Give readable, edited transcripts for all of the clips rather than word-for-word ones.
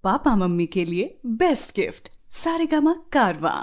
Papa mummy के लिए best gift Saregama कारवा।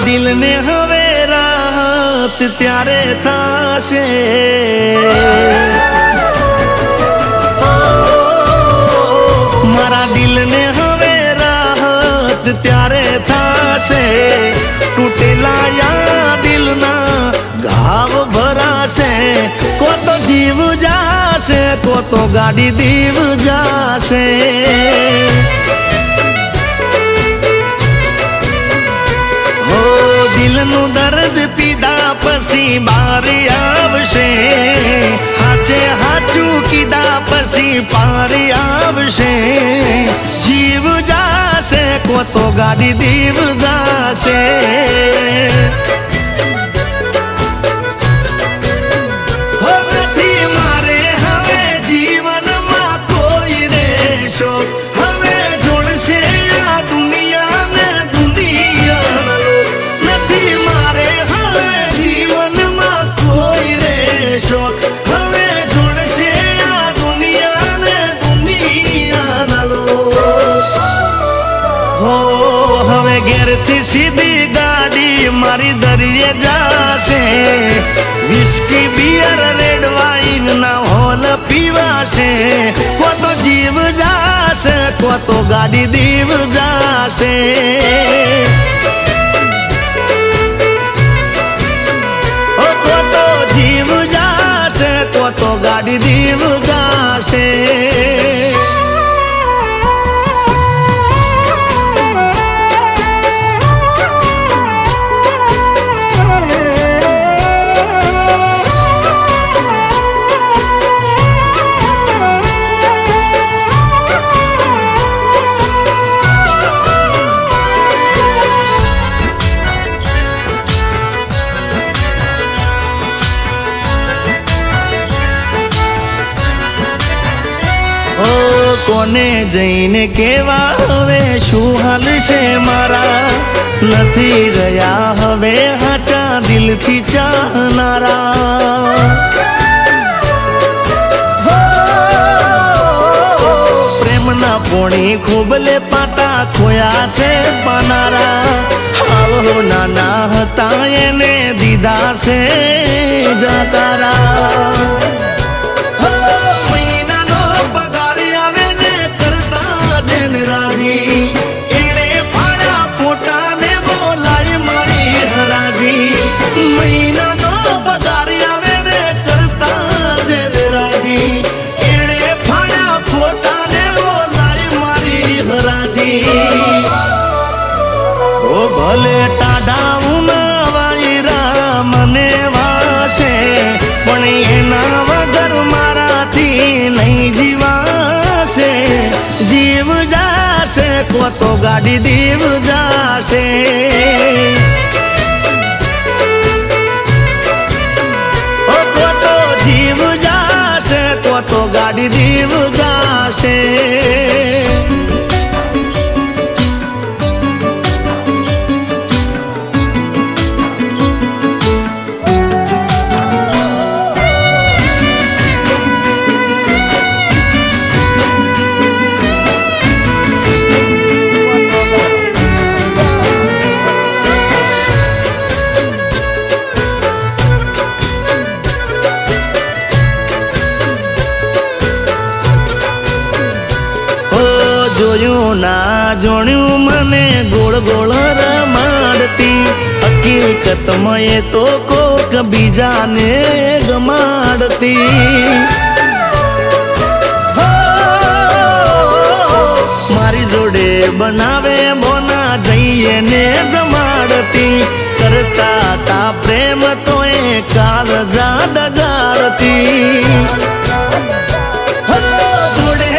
दिल ने हवे रात त्यारे थाशे मारा दिल ने हवे रात त्यारे थाशे तूटेला या दिल ना घाव भराशे को तो जीव जाशे को तो गाड़ी दीव जाशे दिलनु दर्द पीदा पसी बारी आवशे हाचे हाचू कीदा पसी पारी आवशे जीव जाशे को तो गाड़ी दीव जाशे हवेथी मारे हवे जीवन मा कोई रेशो हवे जोड़शे आ दुनिया ने दुनिया मारे हवे जीवन में कोई रेशो हवे जोड़शे आ दुनिया ने दुनिया नालो हो हवे घेर थी सीधी गाड़ी मारी दरिये जाशे विस्की बियर रेड वाइन ना होल पीवाशे को तो जीव जाशे को तो गाड़ी दीव जाशे जीव जाशे को तो गाड़ी दीव जाशे कोने जईने केवा हवे शू हाल छे मारा नथी रया हवे हाचा दिल थी चाहनारा प्रेम ना पोणी खोबले पाटा खोया से पानारा आवो नाना हता एने दीदा से जातारा महीना नो पगार आवे ने करता जेल राजी एड़े फाड़ा फोटा ने वो लाई मारी हराजी ओ भले टाडा उना वायरा मने वासे पण एना वगर माराथी नहीं जीवासे जीव जाशे को तो गाड़ी दीव जाशे जीव जाशे को तो गाड़ी दीव जाशे जोयू ना जोण्यू मने गोल गोल रमाड़ती हकीकत में तो कोक बीजा ने गमाड़ती मारी जोड़े बनावे बोना जइए ने जमाड़ती करता ता प्रेम तो काल ज्यादा जाड़ती जोड़े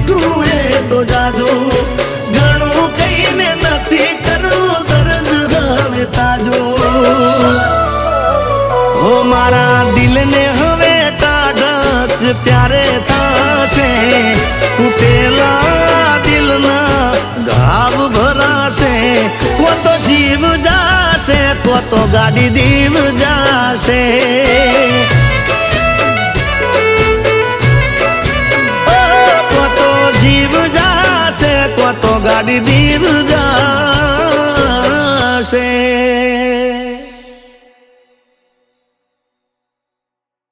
મીઠું એ તો જાજો ઘણું કહીને નથી કરવું દર્દ હવે તાજો હો મારા દિલને હવે ટાઢક ત્યારે થશે તૂટેલા દિલના ઘાવ ભરાશે કો તો જીવ જાશે કો તો ગાડી દીવ જાશે કો તો જીવ જાશે કો તો ગાડી દીવ જાશે